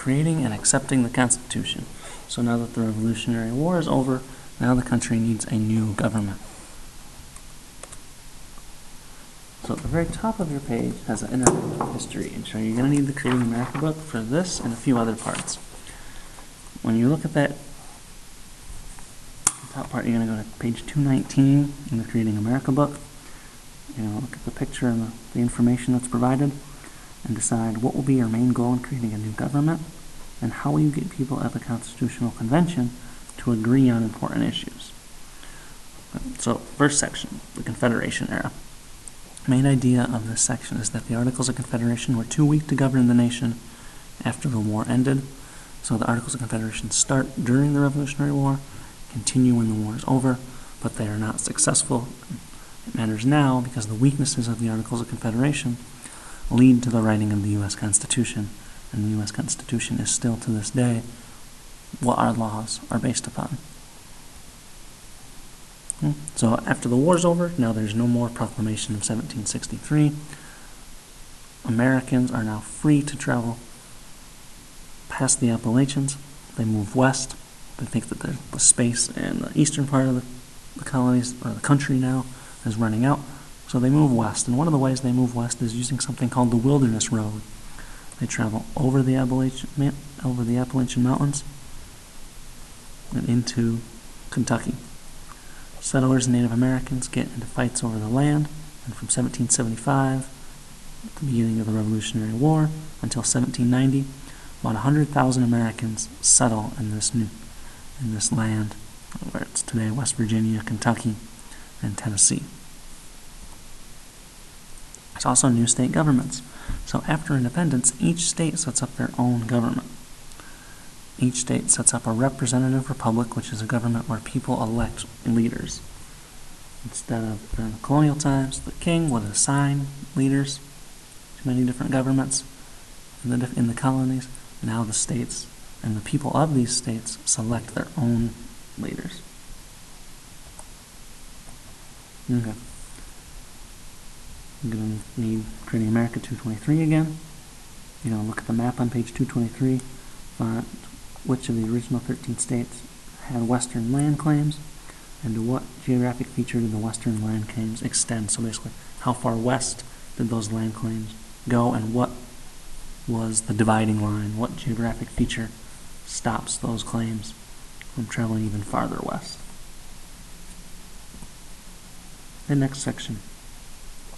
creating and accepting the Constitution. So now that the Revolutionary War is over, now the country needs a new government. So at the very top of your page has an introduction history, and so you're going to need the Creating America book for this and a few other parts. When you look at that top part, you're going to go to page 219 in the Creating America book. You're going to look at the picture and the information that's provided and decide what will be your main goal in creating a new government and how will you get people at the Constitutional Convention to agree on important issues. So, first section, the Confederation era. Main idea of this section is that the Articles of Confederation were too weak to govern the nation after the war ended. So the Articles of Confederation start during the Revolutionary War, continue when the war is over, but they are not successful. It matters now because the weaknesses of the Articles of Confederation lead to the writing of the U.S. Constitution, and the U.S. Constitution is still to this day what our laws are based upon. So after the war's over, now there's no more proclamation of 1763. Americans are now free to travel past the Appalachians. They move west. They think that the space in the eastern part of the colonies, or the country now, is running out. So they move west, and one of the ways they move west is using something called the Wilderness Road. They travel over the Appalachian Mountains and into Kentucky. Settlers and Native Americans get into fights over the land, and from 1775, the beginning of the Revolutionary War, until 1790, about 100,000 Americans settle in this land, where it's today West Virginia, Kentucky, and Tennessee. There's also new state governments. So after independence, each state sets up their own government. Each state sets up a representative republic, which is a government where people elect leaders. Instead of, during the colonial times, the king would assign leaders to many different governments in the colonies. Now the states and the people of these states select their own leaders. Okay. I'm going to need Creating America 223 again. Look at the map on page 223. Find which of the original 13 states had western land claims, and to what geographic feature did the western land claims extend? So basically, how far west did those land claims go, and what was the dividing line? What geographic feature stops those claims from traveling even farther west? The next section,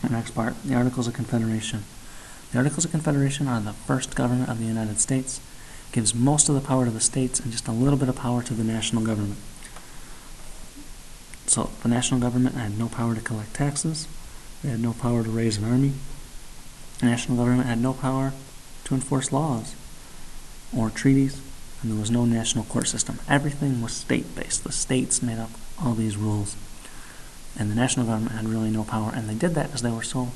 the next part, the Articles of Confederation. The Articles of Confederation are the first government of the United States. Gives most of the power to the states and just a little bit of power to the national government. So the national government had no power to collect taxes. They had no power to raise an army. The national government had no power to enforce laws or treaties, and there was no national court system. Everything was state-based. The states made up all these rules, and the national government had really no power, and they did that because they were so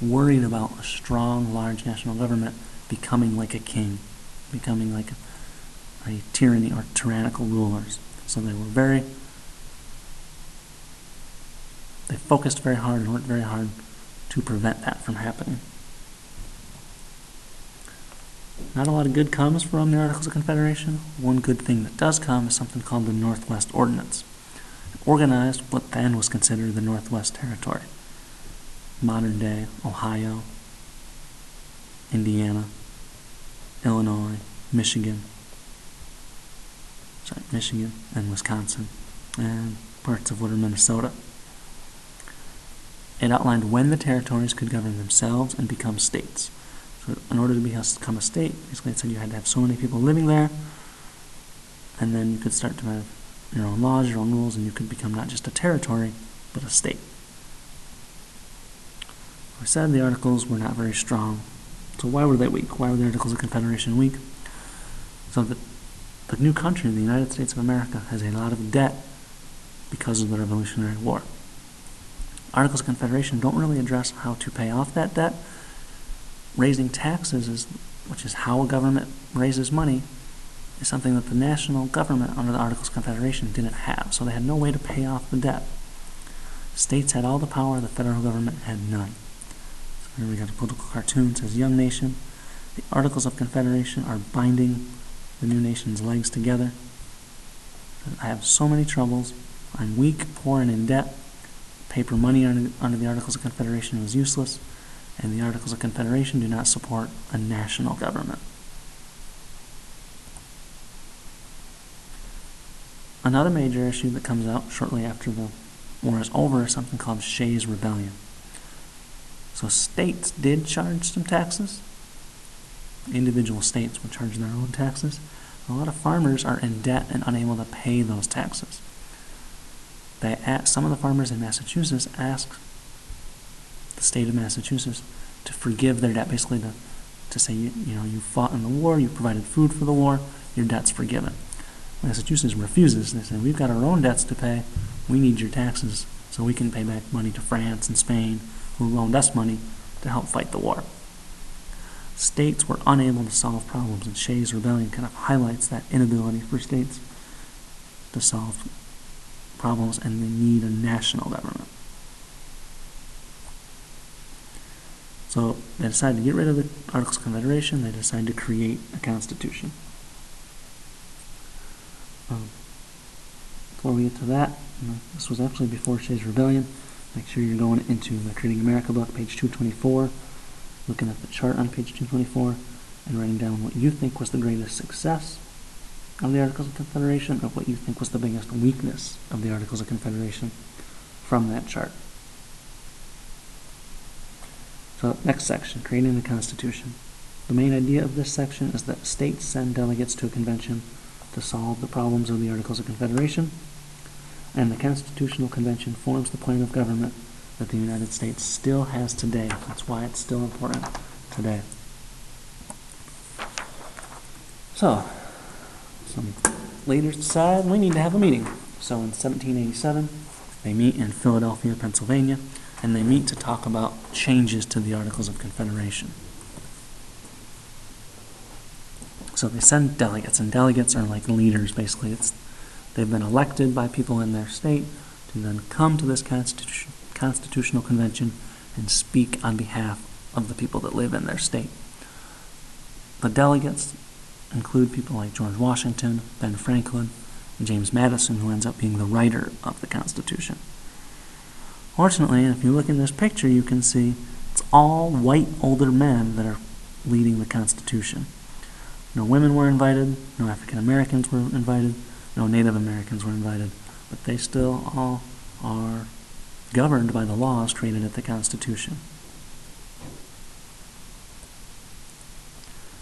worried about a strong, large national government becoming like a king, becoming like a tyranny or tyrannical rulers. So they focused very hard and worked very hard to prevent that from happening. Not a lot of good comes from the Articles of Confederation. One good thing that does come is something called the Northwest Ordinance. It organized what then was considered the Northwest Territory. Modern-day Ohio, Indiana, Illinois, Michigan, and Wisconsin, and parts of what are Minnesota. It outlined when the territories could govern themselves and become states. So in order to become a state, basically it said you had to have so many people living there, and then you could start to have your own laws, your own rules, and you could become not just a territory, but a state. I said the Articles were not very strong. So why were they weak? Why were the Articles of Confederation weak? So the new country, the United States of America, has a lot of debt because of the Revolutionary War. Articles of Confederation don't really address how to pay off that debt. Raising taxes, which is how a government raises money, is something that the national government under the Articles of Confederation didn't have. So they had no way to pay off the debt. States had all the power, the federal government had none. So here we got a political cartoon. It says, young nation, The Articles of Confederation are binding the new nation's legs together. I have so many troubles. I'm weak, poor, and in debt. Paper money under the Articles of Confederation is useless, and the Articles of Confederation do not support a national government. Another major issue that comes out shortly after the war is over is something called Shays' Rebellion. So states did charge some taxes. Individual states would charge their own taxes. A lot of farmers are in debt and unable to pay those taxes. Some of the farmers in Massachusetts asked the state of Massachusetts to forgive their debt, basically to say, you fought in the war, you provided food for the war, your debt's forgiven. Massachusetts refuses. They say, we've got our own debts to pay, we need your taxes so we can pay back money to France and Spain, who loaned us money to help fight the war. States were unable to solve problems, and Shays' Rebellion kind of highlights that inability for states to solve problems, and they need a national government. So they decided to get rid of the Articles of Confederation. They decided to create a constitution. Before we get to that, this was actually before Shays' Rebellion. Make sure you're going into the Creating America book, page 224, looking at the chart on page 224, and writing down what you think was the greatest success of the Articles of Confederation, or what you think was the biggest weakness of the Articles of Confederation from that chart. So, next section, creating the Constitution. The main idea of this section is that states send delegates to a convention to solve the problems of the Articles of Confederation, and the Constitutional Convention forms the plan of government that the United States still has today. That's why it's still important today. So, some leaders decide we need to have a meeting. So in 1787, they meet in Philadelphia, Pennsylvania, and they meet to talk about changes to the Articles of Confederation. So they send delegates, and delegates are like leaders, basically. They've been elected by people in their state to then come to this Constitutional Convention and speak on behalf of the people that live in their state. The delegates include people like George Washington, Ben Franklin, and James Madison, who ends up being the writer of the Constitution. Fortunately, if you look in this picture, you can see it's all white older men that are leading the Constitution. No women were invited, no African Americans were invited, no Native Americans were invited, but they still all are governed by the laws created at the Constitution.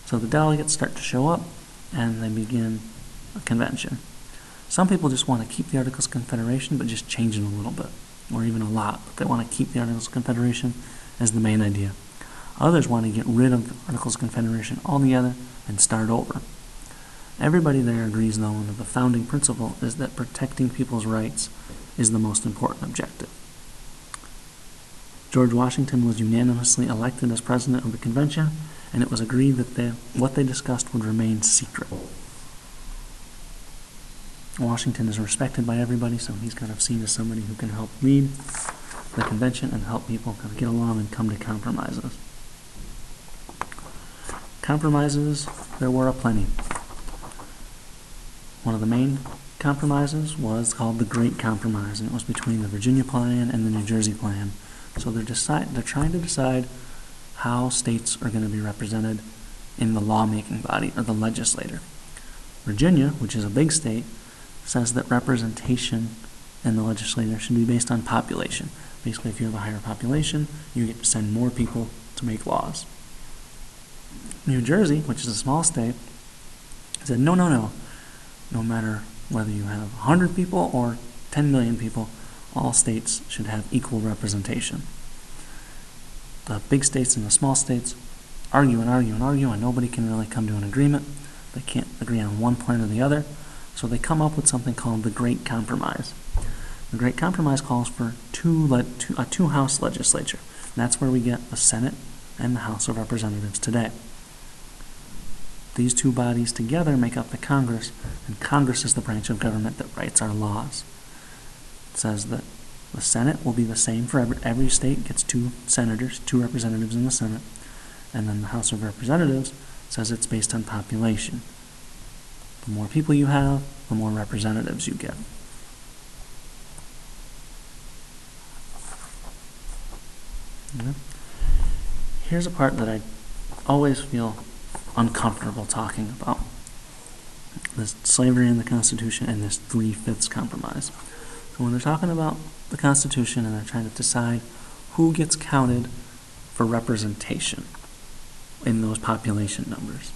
So the delegates start to show up, and they begin a convention. Some people just want to keep the Articles of Confederation, but just change it a little bit, or even a lot. But they want to keep the Articles of Confederation as the main idea. Others want to get rid of the Articles of Confederation altogether and start over. Everybody there agrees, though, that the founding principle is that protecting people's rights is the most important objective. George Washington was unanimously elected as president of the convention, and it was agreed that what they discussed would remain secret. Washington is respected by everybody, so he's kind of seen as somebody who can help lead the convention and help people kind of get along and come to compromises. Compromises, there were aplenty. One of the main compromises was called the Great Compromise, and it was between the Virginia Plan and the New Jersey Plan. So they're trying to decide how states are going to be represented in the lawmaking body, or the legislature. Virginia, which is a big state, says that representation in the legislature should be based on population. Basically, if you have a higher population, you get to send more people to make laws. New Jersey, which is a small state, said, no. No matter whether you have 100 people or 10 million people, all states should have equal representation. The big states and the small states argue, and nobody can really come to an agreement. They can't agree on one plan or the other, so they come up with something called the Great Compromise. The Great Compromise calls for a two-house legislature, and that's where we get the Senate and the House of Representatives today. These two bodies together make up the Congress, and Congress is the branch of government that writes our laws. It says that the Senate will be the same for every state, gets 2 senators, 2 representatives in the Senate, and then the House of Representatives It says it's based on population. The more people you have, the more representatives you get. Okay. Here's a part that I always feel uncomfortable talking about. This slavery in the Constitution and this 3/5 compromise. So when they're talking about the Constitution and they're trying to decide who gets counted for representation in those population numbers,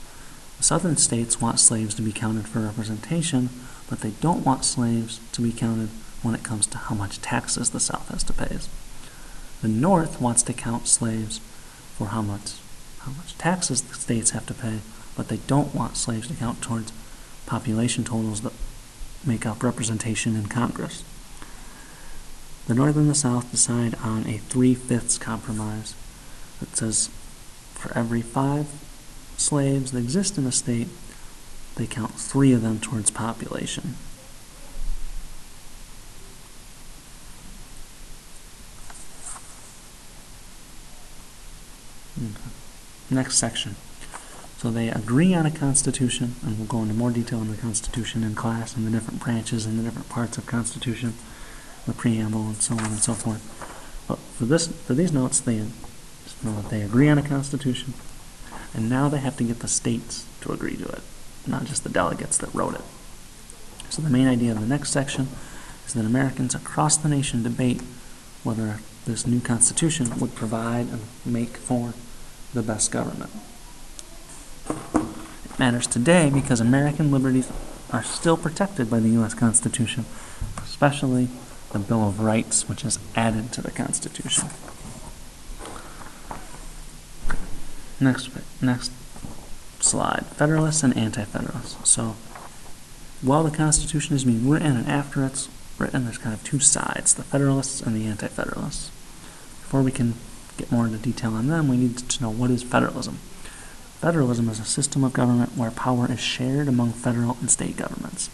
the southern states want slaves to be counted for representation, but they don't want slaves to be counted when it comes to how much taxes the South has to pay. The North wants to count slaves for how much taxes the states have to pay, but they don't want slaves to count towards population totals that make up representation in Congress. The North and the South decide on a 3/5 compromise that says for every 5 slaves that exist in a state, they count 3 of them towards population. Okay. Next section. So they agree on a constitution, and we'll go into more detail on the Constitution in class and the different branches and the different parts of Constitution, the preamble, and so on and so forth. But for these notes, they just know that they agree on a constitution, and now they have to get the states to agree to it, not just the delegates that wrote it. So the main idea of the next section is that Americans across the nation debate whether this new constitution would provide and make for the best government. It matters today because American liberties are still protected by the U.S. Constitution, especially the Bill of Rights, which is added to the Constitution. Next slide, Federalists and Anti-Federalists. So, while the Constitution is being written and after it's written, there's kind of 2 sides, the Federalists and the Anti-Federalists. Before we can get more into detail on them, we need to know what is federalism. Federalism is a system of government where power is shared among federal and state governments.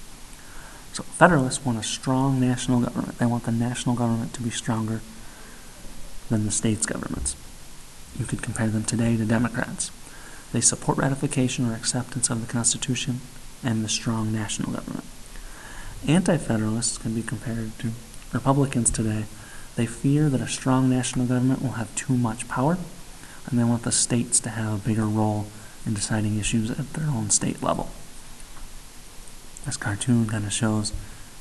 So Federalists want a strong national government. They want the national government to be stronger than the state's governments. You could compare them today to Democrats. They support ratification or acceptance of the Constitution and the strong national government. Anti-Federalists can be compared to Republicans today. They fear that a strong national government will have too much power, and they want the states to have a bigger role in deciding issues at their own state level. This cartoon kind of shows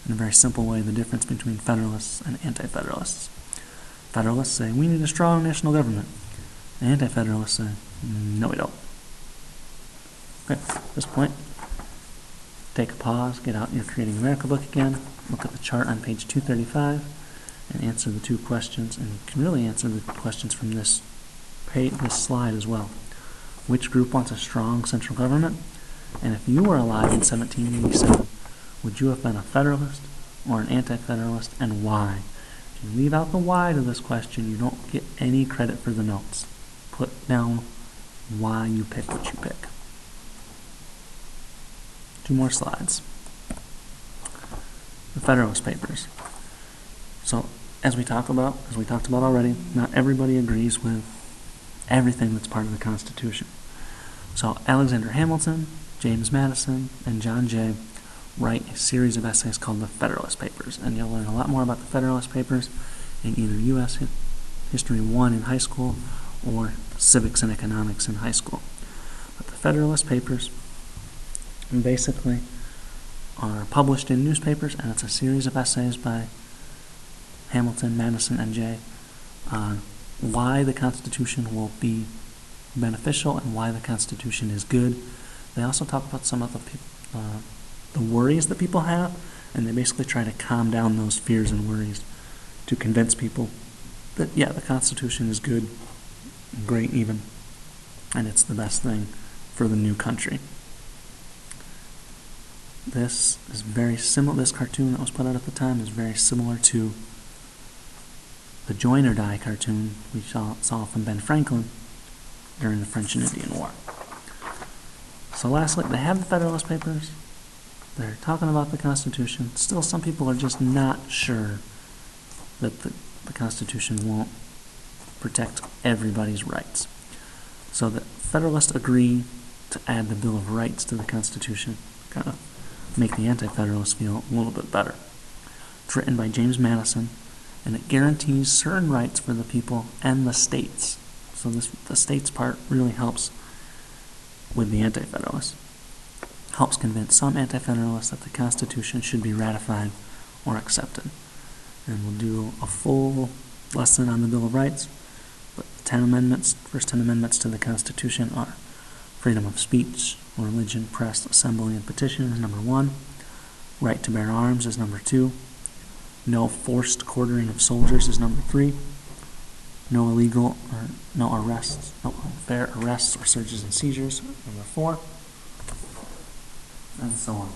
in a very simple way the difference between Federalists and Anti-Federalists. Federalists say, we need a strong national government. The Anti-Federalists say, no we don't. Okay, at this point, take a pause, get out your Creating America book again, look at the chart on page 235, and answer the 2 questions, and you can really answer the questions from this slide as well. Which group wants a strong central government? And if you were alive in 1787, would you have been a Federalist or an Anti-Federalist, and why? If you leave out the why to this question, you don't get any credit for the notes. Put down why you pick what you pick. 2 more slides. The Federalist Papers. So, as we talked about already, not everybody agrees with everything that's part of the Constitution. So Alexander Hamilton, James Madison, and John Jay write a series of essays called the Federalist Papers, and you'll learn a lot more about the Federalist Papers in either U.S. History 1 in high school or Civics and Economics in high school. But the Federalist Papers basically are published in newspapers, and it's a series of essays by Hamilton, Madison, and Jay on why the Constitution will be beneficial and why the Constitution is good. They also talk about some of the worries that people have, and they basically try to calm down those fears and worries to convince people that, yeah, the Constitution is good, great even, and it's the best thing for the new country. This is very similar, this cartoon that was put out at the time is very similar to the Join or Die cartoon we saw from Ben Franklin during the French and Indian War. So lastly, they have the Federalist Papers. They're talking about the Constitution. Still, some people are just not sure that the Constitution won't protect everybody's rights. So the Federalists agree to add the Bill of Rights to the Constitution, kind of make the Anti-Federalists feel a little bit better. It's written by James Madison, and it guarantees certain rights for the people and the states. So the states part really helps with the Anti-Federalists. Helps convince some Anti-Federalists that the Constitution should be ratified or accepted. And we'll do a full lesson on the Bill of Rights, but the first 10 amendments to the Constitution are freedom of speech, religion, press, assembly, and petition is number 1. Right to bear arms is number 2. No forced quartering of soldiers is number 3. No illegal or no unfair arrests or searches and seizures, number 4, and so on.